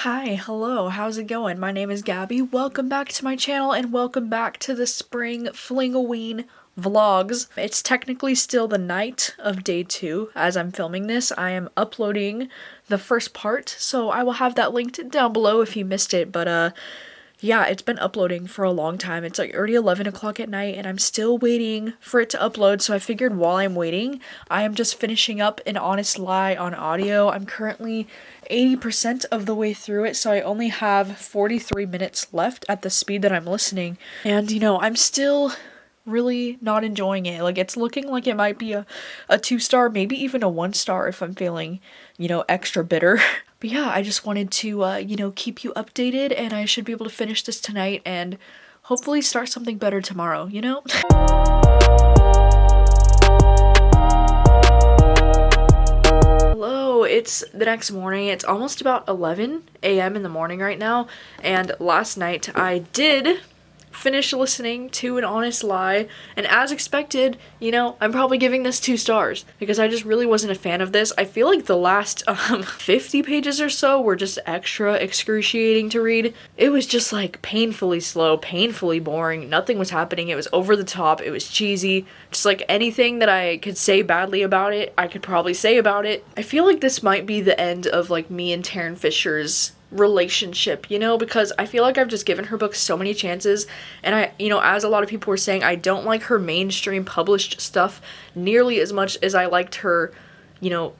Hi, hello, how's it going? My name is Gabby. Welcome back to my channel and welcome back to the spring FLING O'WEEN vlogs. It's technically still the night of day 2 as I'm filming this. I am uploading the first part, so I will have that linked down below if you missed it, but yeah, it's been uploading for a long time. It's like already 11 o'clock at night and I'm still waiting for it to upload, so I figured while I'm waiting, I am just finishing up An Honest Lie on audio. I'm currently 80% of the way through it, so I only have 43 minutes left at the speed that I'm listening. And, I'm still really not enjoying it. Like, it's looking like it might be a 2-star, maybe even a 1-star if I'm feeling, extra bitter. But yeah, I just wanted to, keep you updated, and I should be able to finish this tonight and hopefully start something better tomorrow, Hello, it's the next morning. It's almost about 11 a.m. in the morning right now, and last night I did finish listening to An Honest Lie, and as expected, I'm probably giving this 2 stars because I just really wasn't a fan of this. I feel like the last 50 pages or so were just extra excruciating to read. It was just like painfully slow, painfully boring. Nothing was happening. It was over the top. It was cheesy. Just like anything that I could say badly about it, I could probably say about it. I feel like this might be the end of like me and Taryn Fisher's relationship, because I feel like I've just given her books so many chances, and I, as a lot of people were saying, I don't like her mainstream published stuff nearly as much as I liked her,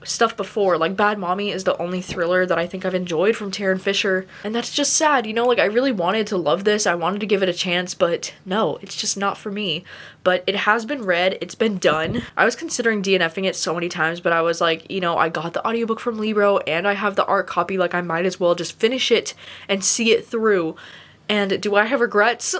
stuff before. Like, Bad Mommy is the only thriller that I think I've enjoyed from Taryn Fisher, and that's just sad, like, I really wanted to love this, I wanted to give it a chance, but no, it's just not for me. But it has been read, it's been done. I was considering DNFing it so many times, but I was like, I got the audiobook from Libro, and I have the art copy, like, I might as well just finish it and see it through. And do I have regrets?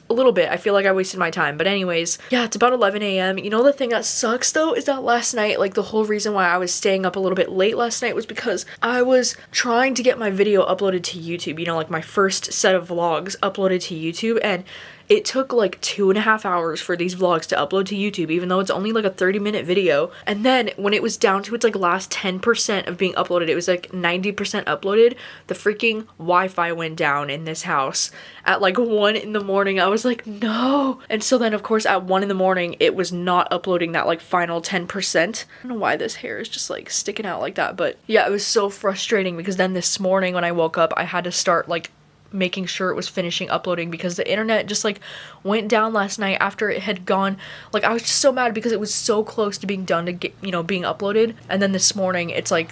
A little bit. I feel like I wasted my time. But anyways, yeah, it's about 11 a.m. The thing that sucks though is that last night, like, the whole reason why I was staying up a little bit late last night was because I was trying to get my video uploaded to YouTube, like my first set of vlogs uploaded to YouTube, and it took like 2.5 hours for these vlogs to upload to YouTube, even though it's only like a 30-minute video. And then when it was down to its like last 10% of being uploaded, it was like 90% uploaded, the freaking Wi-Fi went down in this house at like 1 in the morning. I was like, no. And so then of course at 1 in the morning, it was not uploading that like final 10%. I don't know why this hair is just like sticking out like that, but yeah, it was so frustrating because then this morning when I woke up, I had to start like making sure it was finishing uploading because the internet just like went down last night after it had gone. Like, I was just so mad because it was so close to being done to get, being uploaded, and then this morning it's like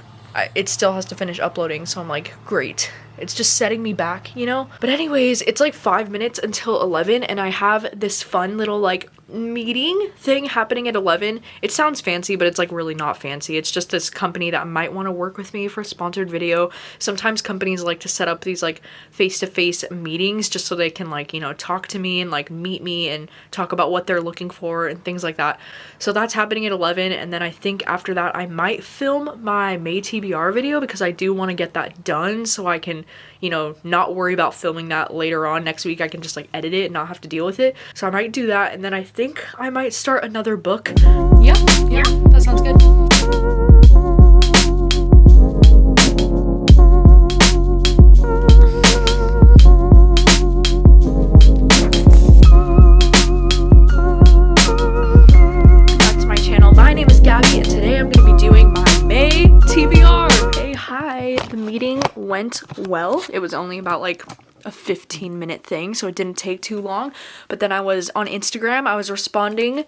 it still has to finish uploading, so I'm like, great. It's just setting me back, But anyways, it's like 5 minutes until 11 and I have this fun little like meeting thing happening at 11. It sounds fancy, but it's like really not fancy. It's just this company that might want to work with me for a sponsored video. Sometimes companies like to set up these like face-to-face meetings just so they can like, talk to me and like meet me and talk about what they're looking for and things like that. So that's happening at 11, and then I think after that I might film my May TBR video because I do want to get that done so I can, not worry about filming that later on next week. I can just like edit it and not have to deal with it. So I might do that, and then I think I might start another book. Yeah, that sounds good. Back to my channel. My name is Gabby, and today I'm going to be doing my May TBR. Hey, hi. The meeting went well. It was only about like a 15-minute thing, so it didn't take too long. But then I was on Instagram, I was responding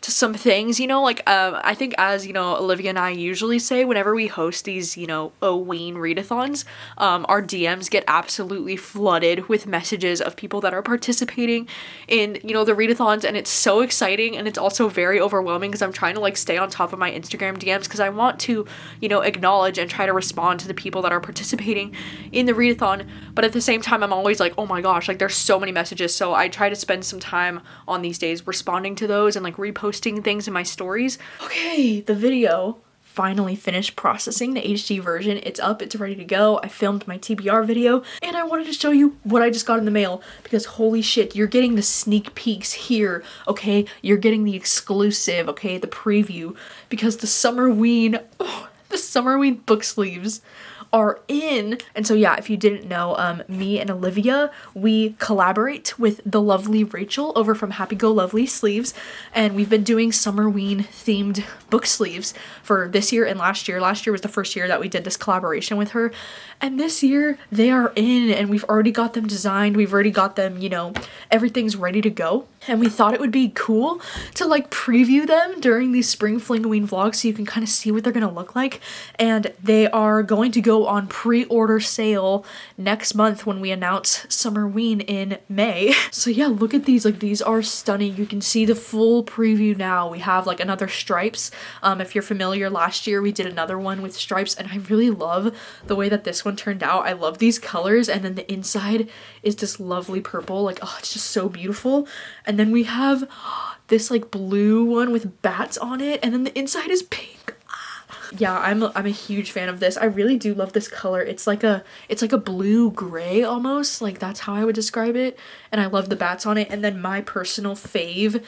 to some things, I think as, Olivia and I usually say whenever we host these, O'Ween readathons, our DMs get absolutely flooded with messages of people that are participating in, the readathons, and it's so exciting, and it's also very overwhelming because I'm trying to like stay on top of my Instagram DMs because I want to, acknowledge and try to respond to the people that are participating in the readathon, but at the same time I'm always like, oh my gosh, like there's so many messages, so I try to spend some time on these days responding to those and like reposting things in my stories. Okay, the video finally finished processing the HD version. It's up, it's ready to go. I filmed my TBR video, and I wanted to show you what I just got in the mail because holy shit, you're getting the sneak peeks here, okay? You're getting the exclusive, okay? The preview, because the Summerween book sleeves are in. And so yeah, if you didn't know, me and Olivia, we collaborate with the lovely Rachel over from Happy Go Lovely Sleeves, and we've been doing Summerween themed book sleeves for this year and last year. Last year was the first year that we did this collaboration with her, and this year they are in, and we've already got them designed, we've already got them, you know, everything's ready to go. And we thought it would be cool to like preview them during these spring FLING-O-WEEN vlogs so you can kind of see what they're gonna look like. And they are going to go on pre-order sale next month when we announce Summerween in May. So yeah, look at these, like these are stunning. You can see the full preview now. We have like another stripes. If you're familiar, last year we did another one with stripes, and I really love the way that this one turned out. I love these colors, and then the inside is this lovely purple. Like, oh, it's just so beautiful. And then we have this like blue one with bats on it, and then the inside is pink. Yeah, I'm a huge fan of this. I really do love this color. It's like a blue gray almost, like that's how I would describe it. And I love the bats on it. And then my personal fave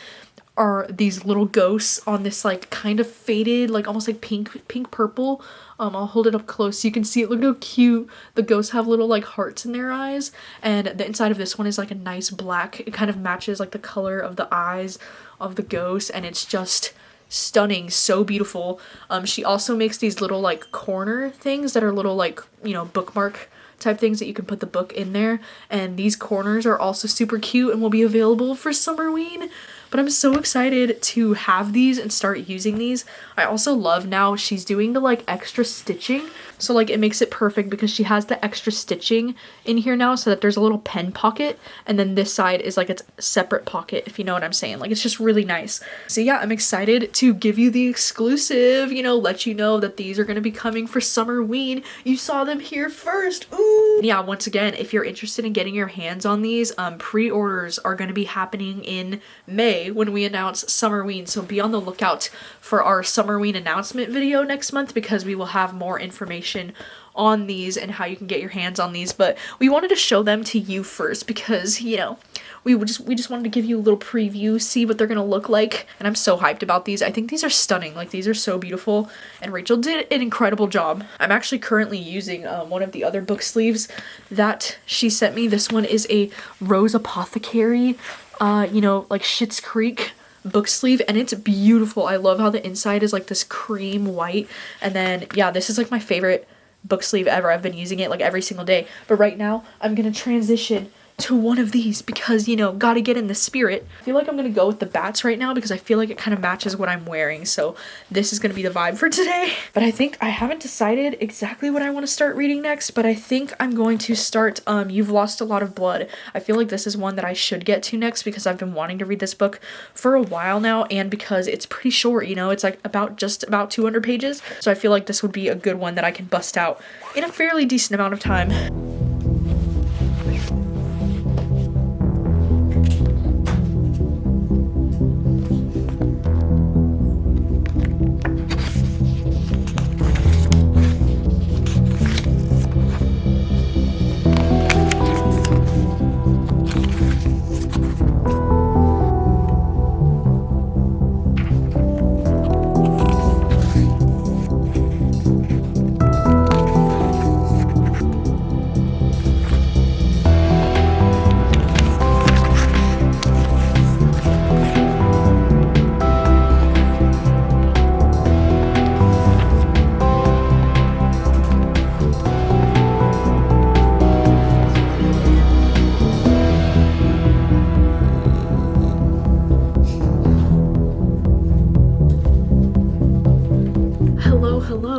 are these little ghosts on this like kind of faded, like almost like pink purple. I'll hold it up close so you can see it. Look how cute. The ghosts have little like hearts in their eyes, and the inside of this one is like a nice black. It kind of matches like the color of the eyes of the ghost, and it's just stunning, so beautiful. She also makes these little like corner things that are little like, you know, bookmark type things that you can put the book in there, and these corners are also super cute and will be available for Summerween. But I'm so excited to have these and start using these. I also love now she's doing the like extra stitching, so like it makes it perfect because she has the extra stitching in here now so that there's a little pen pocket, and then this side is like its separate pocket, if you know what I'm saying. Like it's just really nice. So yeah, I'm excited to give you the exclusive, you know, let you know that these are going to be coming for Summerween. You saw them here first. Ooh. Yeah, once again, if you're interested in getting your hands on these, pre-orders are going to be happening in May when we announce Summerween, so be on the lookout for our Summerween announcement video next month, because we will have more information on these and how you can get your hands on these. But we wanted to show them to you first because, you know, we just wanted to give you a little preview, see what they're gonna look like, and I'm so hyped about these. I think these are stunning. Like, these are so beautiful, and Rachel did an incredible job. I'm actually currently using one of the other book sleeves that she sent me. This one is a Rose Apothecary, you know, like Schitt's Creek book sleeve, and it's beautiful. I love how the inside is like this cream white, and then yeah, this is like my favorite book sleeve ever. I've been using it like every single day. But right now I'm gonna transition to one of these because, you know, gotta get in the spirit. I feel like I'm gonna go with the bats right now because I feel like it kind of matches what I'm wearing, so this is gonna be the vibe for today. But I think I haven't decided exactly what I want to start reading next, but I think I'm going to start You've Lost a Lot of Blood. I feel like this is one that I should get to next because I've been wanting to read this book for a while now, and because it's pretty short, you know, it's like just about 200 pages, so I feel like this would be a good one that I can bust out in a fairly decent amount of time.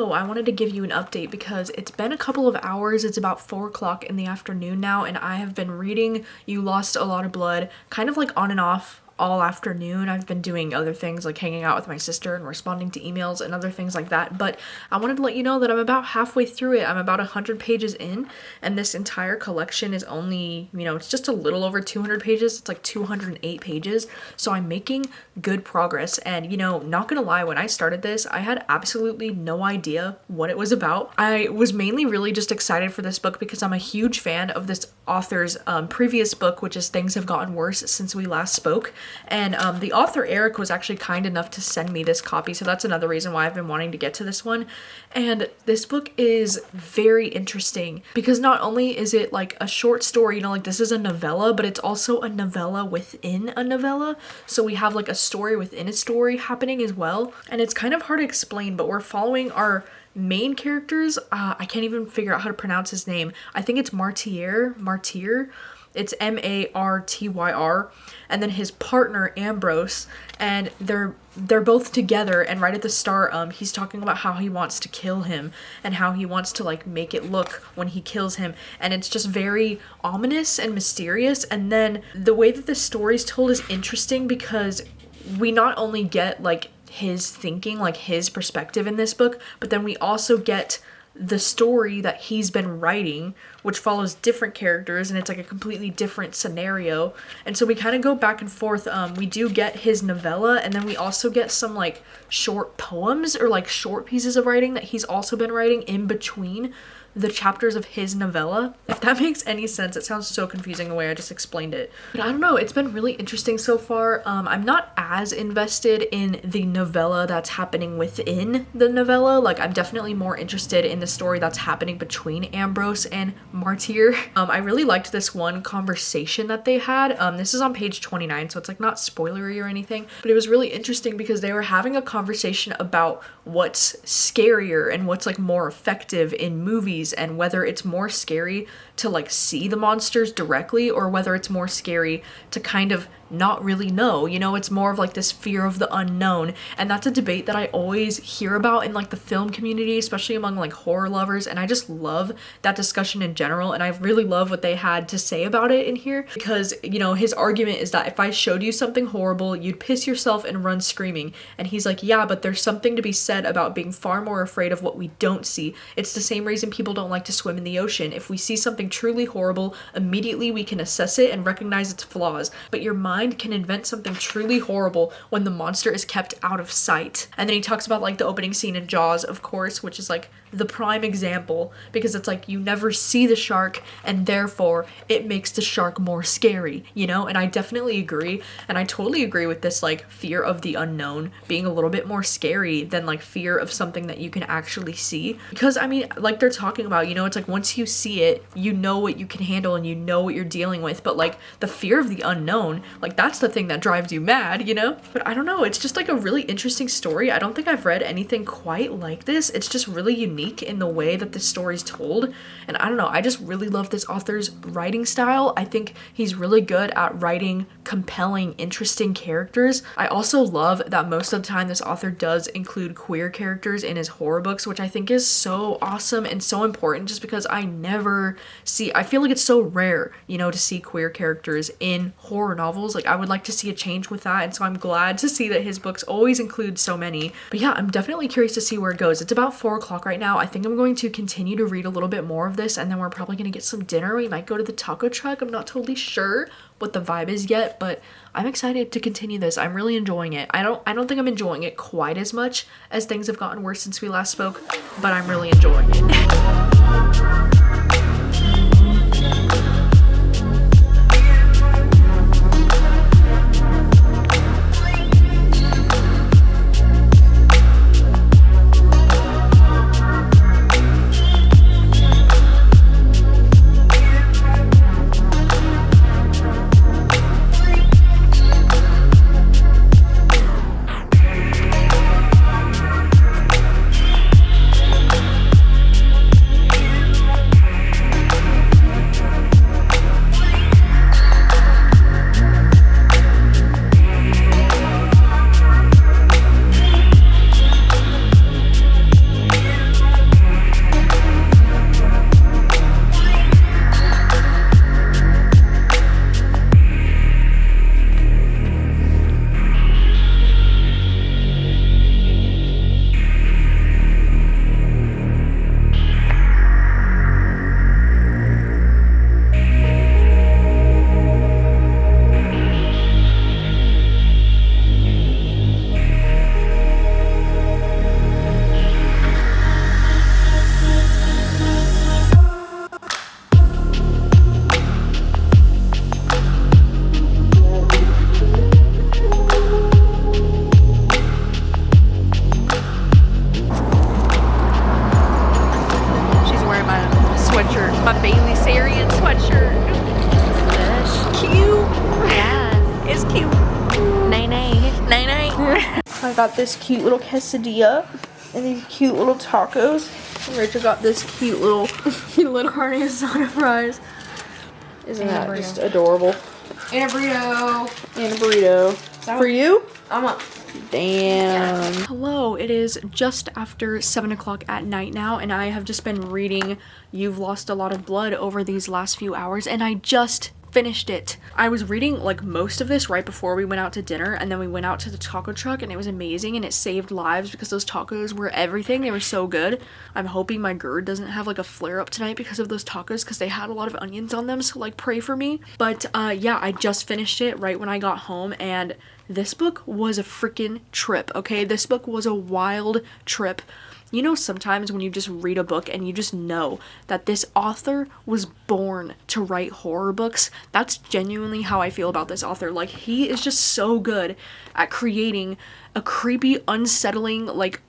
I wanted to give you an update because it's been a couple of hours. It's about 4 o'clock in the afternoon now, and I have been reading You Lost a Lot of Blood kind of like on and off all afternoon. I've been doing other things like hanging out with my sister and responding to emails and other things like that, but I wanted to let you know that I'm about halfway through it. I'm about 100 pages in, and this entire collection is only, you know, it's just a little over 200 pages. It's like 208 pages, so I'm making good progress. And, you know, not gonna lie, when I started this, I had absolutely no idea what it was about. I was mainly really just excited for this book because I'm a huge fan of this author's previous book, which is Things Have Gotten Worse Since We Last Spoke. And the author Eric was actually kind enough to send me this copy, so that's another reason why I've been wanting to get to this one. And this book is very interesting because not only is it like a short story, you know, like this is a novella, but it's also a novella within a novella. So we have like a story within a story happening as well. And it's kind of hard to explain, but we're following our main characters. I can't even figure out how to pronounce his name. I think it's Martyr. It's Martyr, and then his partner Ambrose, and they're both together. And right at the start, he's talking about how he wants to kill him and how he wants to like make it look when he kills him, and it's just very ominous and mysterious. And then the way that the story's told is interesting because we not only get like his thinking, like his perspective in this book, but then we also get the story that he's been writing, which follows different characters, and it's like a completely different scenario. And so we kind of go back and forth. We do get his novella, and then we also get some like short poems or like short pieces of writing that he's also been writing in between the chapters of his novella. If that makes any sense. It sounds so confusing the way I just explained it, but I don't know, it's been really interesting so far. I'm not as invested in the novella that's happening within the novella. Like I'm definitely more interested in the story that's happening between Ambrose and Martyr. I really liked this one conversation that they had. This is on page 29, so it's like not spoilery or anything, but it was really interesting because they were having a conversation about what's scarier and what's like more effective in movies, and whether it's more scary to like see the monsters directly or whether it's more scary to kind of not really know, you know, it's more of like this fear of the unknown. And that's a debate that I always hear about in like the film community, especially among like horror lovers, and I just love that discussion in general. And I really love what they had to say about it in here because, you know, his argument is that if I showed you something horrible, you'd piss yourself and run screaming. And he's like, yeah, but there's something to be said about being far more afraid of what we don't see. It's the same reason people don't like to swim in the ocean. If we see something truly horrible, immediately we can assess it and recognize its flaws, but your mind can invent something truly horrible when the monster is kept out of sight. And then he talks about like the opening scene in Jaws, of course, which is like the prime example, because it's like you never see the shark and therefore it makes the shark more scary, you know? And I definitely agree, and I totally agree with this like fear of the unknown being a little bit more scary than like fear of something that you can actually see. Because I mean, like they're talking about, you know, it's like once you see it, you know what you can handle and you know what you're dealing with, but like the fear of the unknown, like that's the thing that drives you mad, you know? But I don't know, it's just like a really interesting story. I don't think I've read anything quite like this. It's just really unique in the way that this story's told, and I don't know, I just really love this author's writing style. I think he's really good at writing compelling, interesting characters. I also love that most of the time this author does include queer characters in his horror books, which I think is so awesome and so important, just because I feel like it's so rare, you know, to see queer characters in horror novels. Like I would like to see a change with that, and so I'm glad to see that his books always include so many. But yeah, I'm definitely curious to see where it goes. It's about 4 o'clock right now. I think I'm going to continue to read a little bit more of this, and then we're probably going to get some dinner. We might go to the taco truck. I'm not totally sure what the vibe is yet, but I'm excited to continue this. I'm really enjoying it. I don't think I'm enjoying it quite as much as things have gotten worse since we last spoke, but I'm really enjoying it. got this cute little quesadilla and these cute little tacos. And Rachel got this cute little carne asada fries. Isn't that just adorable? And a burrito. And a burrito. For you? I'm up. Damn. Yeah. Hello, it is just after 7 o'clock at night now, and I have just been reading You've Lost a Lot of Blood over these last few hours, and I just finished it. I was reading like most of this right before we went out to dinner, and then we went out to the taco truck, and it was amazing, and it saved lives because those tacos were everything. They were so good. I'm hoping my GERD doesn't have like a flare up tonight because of those tacos, because they had a lot of onions on them, so like pray for me. But yeah, I just finished it right when I got home, and this book was a freaking trip, okay? This book was a wild trip. You know, sometimes when you just read a book and you just know that this author was born to write horror books, that's genuinely how I feel about this author. Like, he is just so good at creating a creepy, unsettling, like,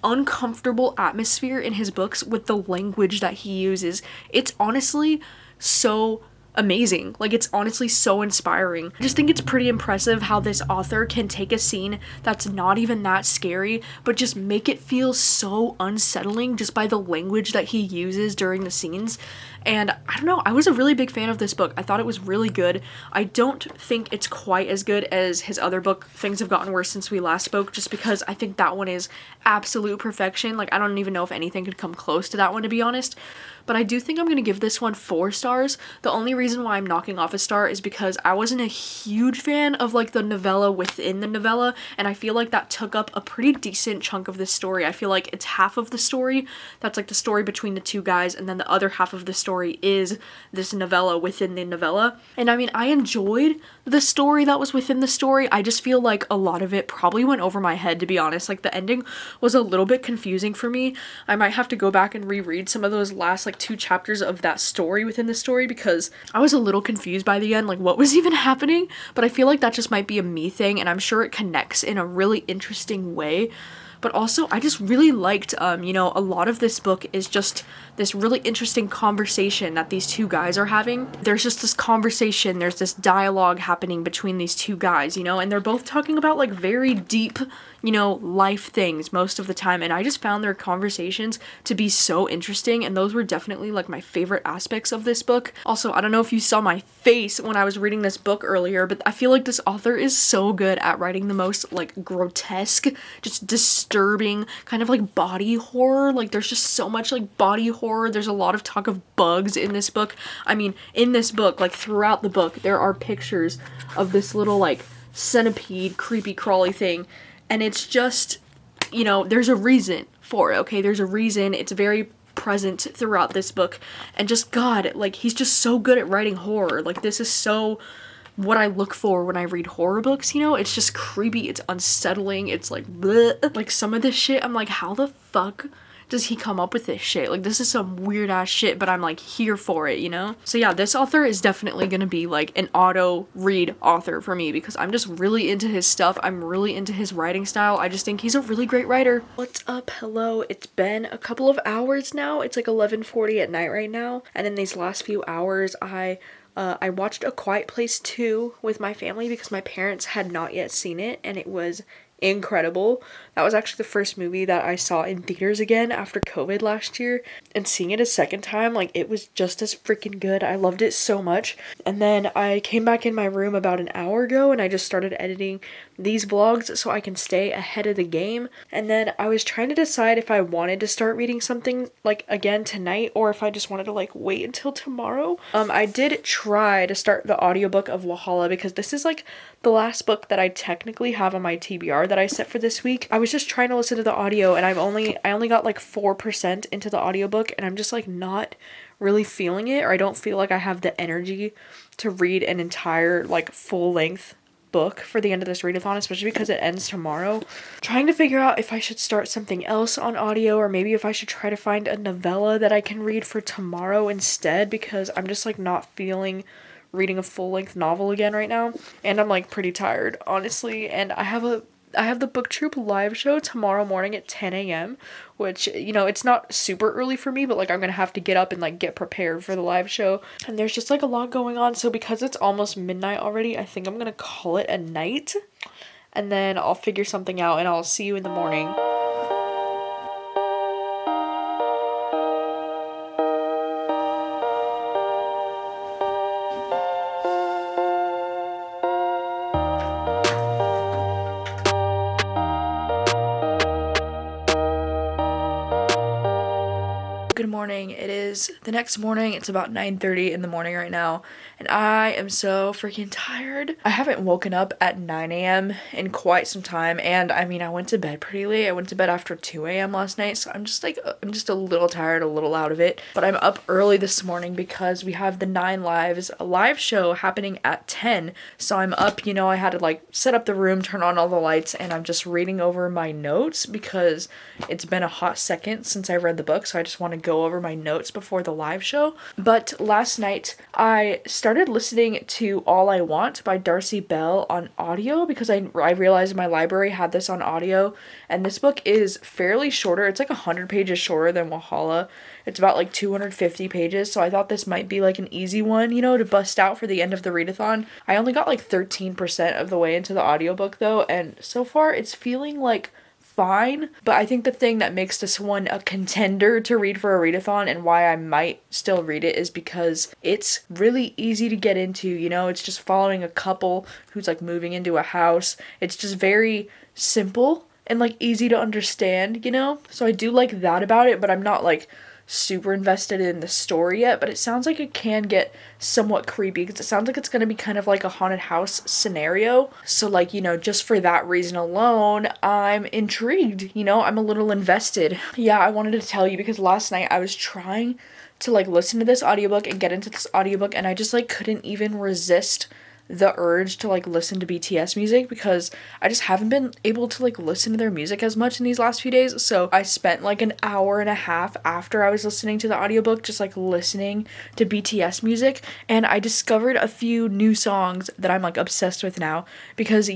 uncomfortable atmosphere in his books with the language that he uses. It's honestly so amazing. Like, it's honestly so inspiring. I just think it's pretty impressive how this author can take a scene that's not even that scary, but just make it feel so unsettling just by the language that he uses during the scenes. And I don't know, I was a really big fan of this book. I thought it was really good. I don't think it's quite as good as his other book, Things Have Gotten Worse Since We Last Spoke, just because I think that one is absolute perfection. Like, I don't even know if anything could come close to that one, to be honest. But I do think I'm going to give this one 4 stars. The only reason why I'm knocking off a star is because I wasn't a huge fan of like the novella within the novella, and I feel like that took up a pretty decent chunk of this story. I feel like it's half of the story that's like the story between the two guys, and then the other half of the story is this novella within the novella. And I mean, I enjoyed the story that was within the story. I just feel like a lot of it probably went over my head, to be honest. Like, the ending was a little bit confusing for me. I might have to go back and reread some of those last like 2 chapters of that story within the story, because I was a little confused by the end, like what was even happening. But I feel like that just might be a me thing, and I'm sure it connects in a really interesting way. But also, I just really liked, you know, a lot of this book is just this really interesting conversation that these two guys are having. There's just this conversation, there's this dialogue happening between these two guys, you know, and they're both talking about like very deep, you know, life things most of the time, and I just found their conversations to be so interesting, and those were definitely like my favorite aspects of this book. Also, I don't know if you saw my face when I was reading this book earlier, but I feel like this author is so good at writing the most like grotesque, just disturbing kind of like body horror. Like, there's just so much like body horror. There's a lot of talk of bugs in this book. I mean, in this book, like throughout the book, there are pictures of this little like centipede creepy crawly thing, and it's just, you know, there's a reason for it, okay? There's a reason. It's very present throughout this book, and just, God, like, he's just so good at writing horror. Like, this is so what I look for when I read horror books, you know? It's just creepy, it's unsettling, it's like, bleh. Like, some of this shit, I'm like, how the fuck does he come up with this shit? Like, this is some weird ass shit, but I'm like here for it, you know? So yeah, this author is definitely gonna be like an auto read author for me, because I'm just really into his stuff. I'm really into his writing style. I just think he's a really great writer. What's up? Hello. It's been a couple of hours now. It's like 11:40 at night right now, and in these last few hours I watched A Quiet Place 2 with my family because my parents had not yet seen it, and it was incredible. That was actually the first movie that I saw in theaters again after COVID last year, and seeing it a second time, like, it was just as freaking good. I loved it so much. And then I came back in my room about an hour ago, and I just started editing these vlogs so I can stay ahead of the game. And then I was trying to decide if I wanted to start reading something like again tonight, or if I just wanted to like wait until tomorrow. I did try to start the audiobook of Valhalla, because this is like the last book that I technically have on my TBR that I set for this week. I was just trying to listen to the audio, and I only got like 4% into the audiobook, and I'm just like not really feeling it, or I don't feel like I have the energy to read an entire like full length book for the end of this readathon, especially because it ends tomorrow. Trying to figure out if I should start something else on audio, or maybe if I should try to find a novella that I can read for tomorrow instead, because I'm just like not feeling reading a full-length novel again right now, and I'm like pretty tired, honestly. And I have the booktube live show tomorrow morning at 10 a.m, which, you know, it's not super early for me, but like I'm gonna have to get up and like get prepared for the live show, and there's just like a lot going on. So because it's almost midnight already, I think I'm gonna call it a night. and then I'll figure something out and I'll see you in the morning. Good morning. It is the next morning. It's about 9:30 in the morning right now, and I am so freaking tired. I haven't woken up at 9 a.m. in quite some time, and I mean, I went to bed pretty late. I went to bed after 2 a.m. last night, so I'm just a little tired, a little out of it. But I'm up early this morning because we have the 9 Lives live show happening at 10. So I'm up, I had to like set up the room, turn on all the lights, and I'm just reading over my notes because it's been a hot second since I read the book, so I just want to go over my notes before the live show. But last night I started listening to All I Want by Darcy Bell on audio because I realized my library had this on audio, and this book is fairly shorter. It's like 100 pages shorter than Wahala. It's about like 250 pages, so I thought this might be like an easy one, to bust out for the end of the readathon. I only got like 13% of the way into the audiobook though, and so far it's feeling like fine. But I think the thing that makes this one a contender to read for a readathon and why I might still read it is because it's really easy to get into, it's just following a couple who's like moving into a house. It's just very simple and like easy to understand, so I do like that about it, but I'm not like super invested in the story yet. But it sounds like it can get somewhat creepy because it sounds like it's going to be kind of like a haunted house scenario. So like, just for that reason alone, I'm intrigued, I'm a little invested. Yeah, I wanted to tell you because last night I was trying to like listen to this audiobook and get into this audiobook, and I just like couldn't even resist the urge to like listen to BTS music because I just haven't been able to like listen to their music as much in these last few days. So I spent like an hour and a half after I was listening to the audiobook just like listening to BTS music, and I discovered a few new songs that I'm like obsessed with now because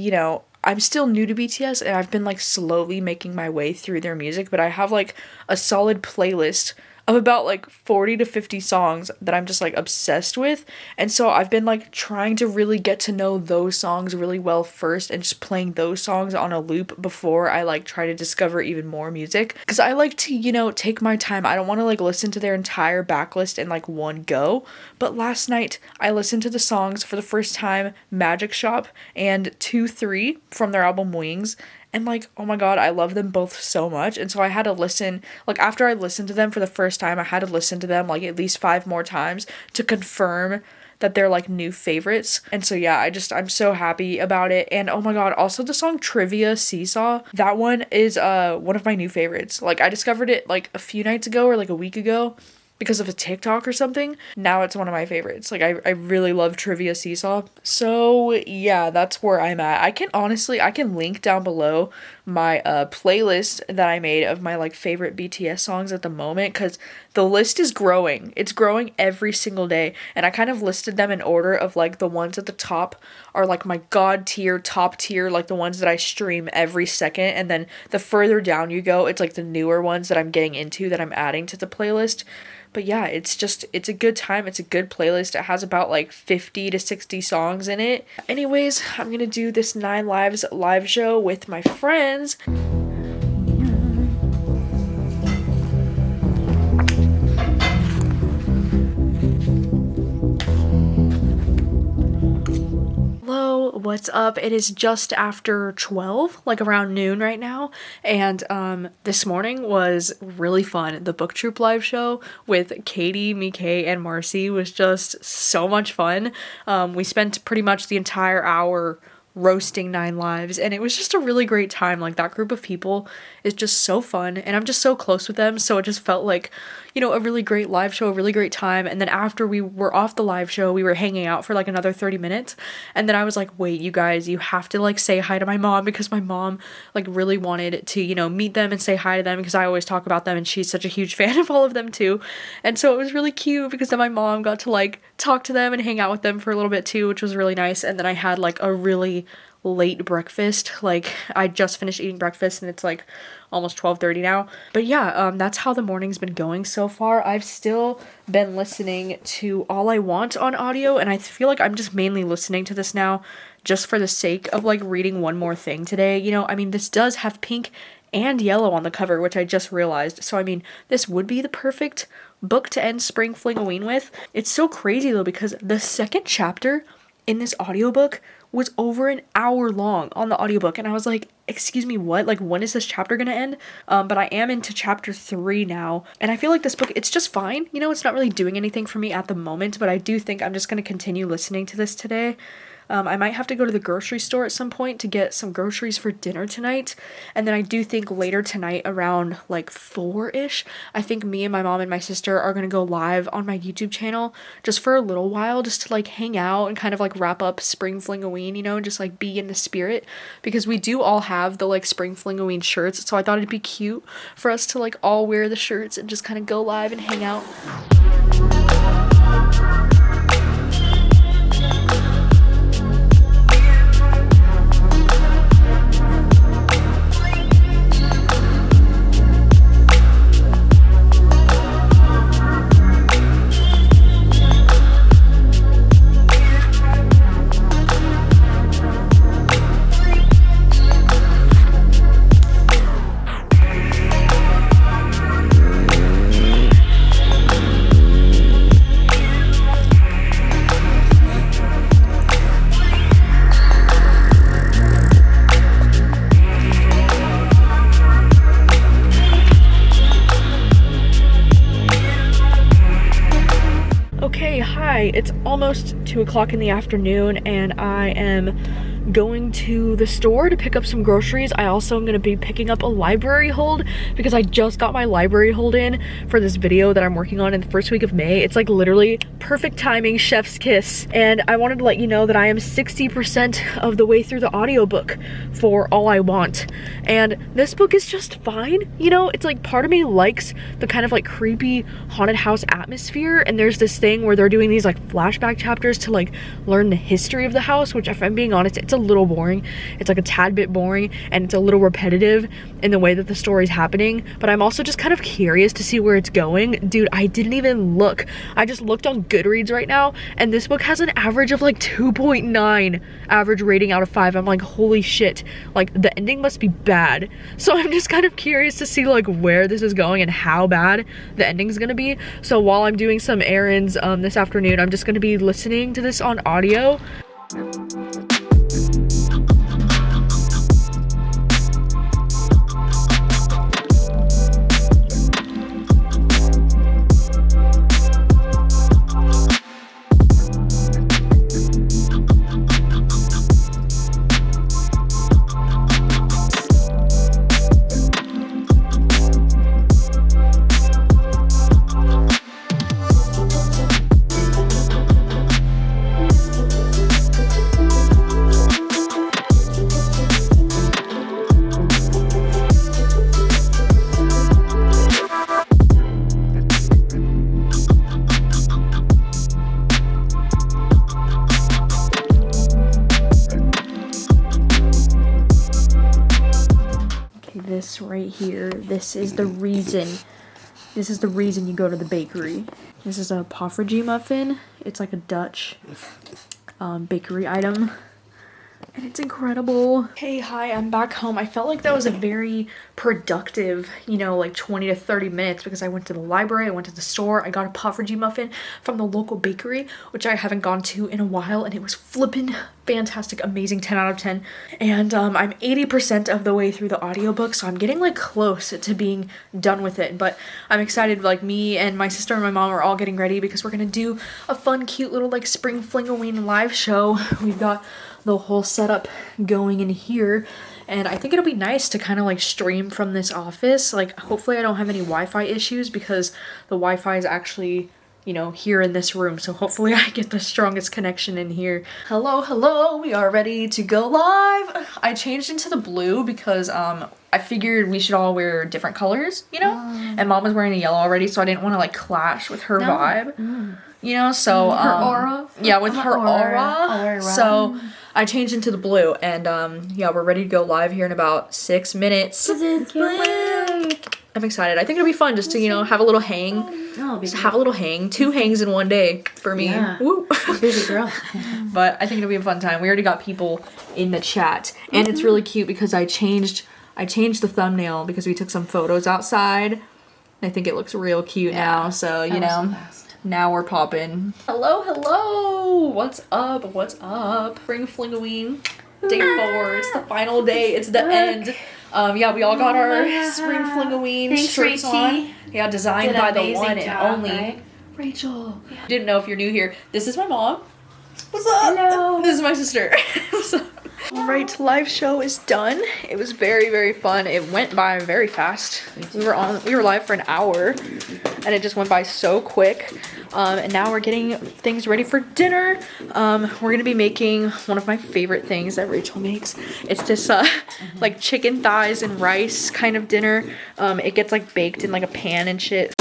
I'm still new to BTS and I've been like slowly making my way through their music, but I have like a solid playlist of about like 40 to 50 songs that I'm just like obsessed with. And so I've been like trying to really get to know those songs really well first and just playing those songs on a loop before I like try to discover even more music. Because I like to, take my time. I don't want to like listen to their entire backlist in like one go. But last night I listened to the songs for the first time, Magic Shop and 2-3 from their album Wings. And like, oh my god, I love them both so much. And so I had to listen, like after I listened to them for the first time, I had to listen to them like at least 5 more times to confirm that they're like new favorites. And so yeah, I'm so happy about it. And oh my god, also the song Trivia Seesaw, that one is one of my new favorites. Like I discovered it like a few nights ago or like a week ago because of a TikTok or something. Now it's one of my favorites. Like I really love Trivia Seesaw. So yeah, that's where I'm at. I can link down below my playlist that I made of my like favorite BTS songs at the moment, because the list is growing. It's growing every single day, and I kind of listed them in order of like the ones at the top are like my god tier, top tier, like the ones that I stream every second, and then the further down you go, it's like the newer ones that I'm getting into that I'm adding to the playlist. But yeah, it's a good time. It's a good playlist. It has about like 50 to 60 songs in it. Anyways, I'm gonna do this 9 Lives live show with my friends. Hello, what's up? It is just after 12, like around noon right now, and this morning was really fun. The booktube live show with Katie, Mikay, and Marcy was just so much fun. We spent pretty much the entire hour roasting 9 Lives, and it was just a really great time. Like, that group of people is just so fun, and I'm just so close with them, so it just felt like, you know, a really great live show, a really great time. And then after we were off the live show, we were hanging out for like another 30 minutes, and then I was like, wait, you guys, you have to like say hi to my mom, because my mom like really wanted to, you know, meet them and say hi to them, because I always talk about them and she's such a huge fan of all of them too. And so it was really cute, because then my mom got to like talk to them and hang out with them for a little bit too, which was really nice. And then I had like a really late breakfast. Like, I just finished eating breakfast and it's like almost 12:30 now. But yeah, that's how the morning's been going so far. I've still been listening to All I Want on audio, and I feel like I'm just mainly listening to this now just for the sake of like reading one more thing today. You know, I mean, this does have pink and yellow on the cover, which I just realized. So I mean, this would be the perfect book to end Spring Fling O'Ween with. It's so crazy though, because the second chapter in this audiobook was over an hour long on the audiobook, and I was like, excuse me, what? Like, when is this chapter gonna end? But I am into chapter 3 now, and I feel like this book, it's just fine. You know, it's not really doing anything for me at the moment, but I do think I'm just gonna continue listening to this today. I might have to go to the grocery store at some point to get some groceries for dinner tonight. And then I do think later tonight around like 4-ish, I think me and my mom and my sister are going to go live on my YouTube channel just for a little while, just to like hang out and kind of like wrap up Spring Fling O'Ween, you know, and just like be in the spirit, because we do all have the like Spring Fling O'Ween shirts. So I thought it'd be cute for us to like all wear the shirts and just kind of go live and hang out. Okay, hi, it's almost 2 o'clock in the afternoon and I am going to the store to pick up some groceries. I also am going to be picking up a library hold because I just got my library hold in for this video that I'm working on in the first week of May. It's like literally perfect timing, chef's kiss. And I wanted to let you know that I am 60% of the way through the audiobook for All I Want. And this book is just fine. You know, it's like part of me likes the kind of like creepy haunted house atmosphere. And there's this thing where they're doing these like flashback chapters to like learn the history of the house, which if I'm being honest, it's a little boring. It's like a tad bit boring and it's a little repetitive in the way that the story's happening, but I'm also just kind of curious to see where it's going. Dude, I didn't even look. I just looked on Goodreads right now and this book has an average of like 2.9 average rating out of 5. I'm like, holy shit, like the ending must be bad. So I'm just kind of curious to see like where this is going and how bad the ending's gonna be. So while I'm doing some errands this afternoon, I'm just gonna be listening to this on audio. This right here, this is the reason you go to the bakery. This is a Poffertje muffin. It's like a Dutch bakery item and it's incredible. Hey, hi, I'm back home. I felt like that was a very productive, you know, like 20 to 30 minutes because I went to the library, I went to the store, I got a Poffertje muffin from the local bakery, which I haven't gone to in a while, and it was flippin' fantastic, amazing, 10 out of 10. And I'm 80% of the way through the audiobook, so I'm getting like close to being done with it, but I'm excited. Like, me and my sister and my mom are all getting ready because we're gonna do a fun, cute little like Spring Fling O'Ween live show. We've got the whole setup going in here, and I think it'll be nice to kind of like stream from this office. Like, hopefully I don't have any Wi-Fi issues because the Wi-Fi is actually, you know, here in this room. So hopefully I get the strongest connection in here. Hello, hello, we are ready to go live. I changed into the blue because I figured we should all wear different colors, you know? And Mom was wearing a yellow already, so I didn't want to like clash with her vibe. You know, so her aura. Yeah, with her aura. So I changed into the blue, and yeah, we're ready to go live here in about 6 minutes. I'm excited. I think it'll be fun just to, you know, have a little hang. Just have a little hang. 2 hangs in one day for me. Yeah. Woo. Busy girl. But I think it'll be a fun time. We already got people in the chat, and it's really cute because I changed the thumbnail because we took some photos outside. I think it looks real cute now. So you know. Now we're popping. Hello, hello! What's up? What's up? Spring Fling O'WEEN, day 4. It's the final day. It's the end. Yeah, we all got our Spring Fling O'WEEN shirts on. Yeah, designed by the one and only Rachel. Yeah. Didn't know if you're new here. This is my mom. What's up? Hello. This is my sister. Alright, live show is done. It was very, very fun. It went by very fast. We were live for an hour and it just went by so quick. And now we're getting things ready for dinner. We're gonna be making one of my favorite things that Rachel makes. It's this like chicken thighs and rice kind of dinner. It gets like baked in like a pan and shit.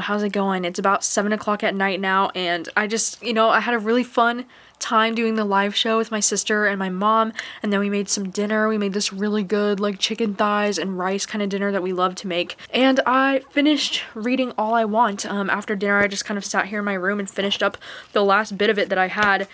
How's it going? It's about 7 o'clock at night now, and I just, you know, I had a really fun time doing the live show with my sister and my mom, and then we made some dinner. We made this really good like chicken thighs and rice kind of dinner that we love to make, and I finished reading All I Want. After dinner I just kind of sat here in my room and finished up the last bit of it that I had,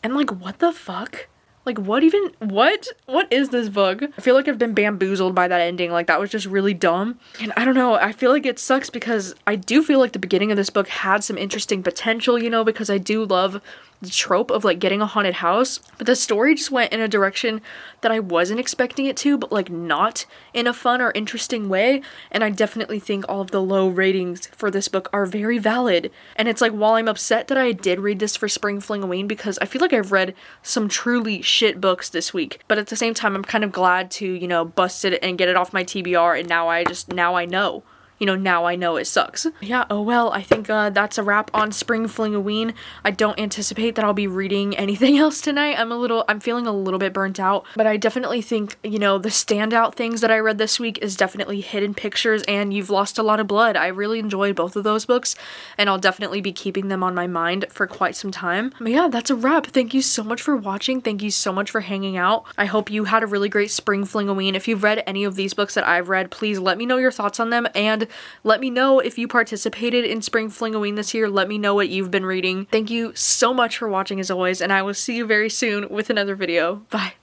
and like, what the fuck? Like, what is this book? I feel like I've been bamboozled by that ending. Like, that was just really dumb. And I don't know, I feel like it sucks because I do feel like the beginning of this book had some interesting potential, you know, because I do love the trope of like getting a haunted house, but the story just went in a direction that I wasn't expecting it to, but like not in a fun or interesting way. And I definitely think all of the low ratings for this book are very valid. And it's like, while I'm upset that I did read this for Spring Fling O'WEEN, because I feel like I've read some truly shit books this week, but at the same time I'm kind of glad to, you know, bust it and get it off my TBR, and now I know. You know, now I know it sucks. Yeah, oh well, I think that's a wrap on Spring Fling O'WEEN. I don't anticipate that I'll be reading anything else tonight. I'm feeling a little bit burnt out, but I definitely think, you know, the standout things that I read this week is definitely Hidden Pictures and You've Lost a Lot of Blood. I really enjoyed both of those books, and I'll definitely be keeping them on my mind for quite some time. But yeah, that's a wrap. Thank you so much for watching. Thank you so much for hanging out. I hope you had a really great Spring Fling O'WEEN. If you've read any of these books that I've read, please let me know your thoughts on them, and let me know if you participated in Spring Fling O'WEEN this year. Let me know what you've been reading. Thank you so much for watching as always, and I will see you very soon with another video. Bye.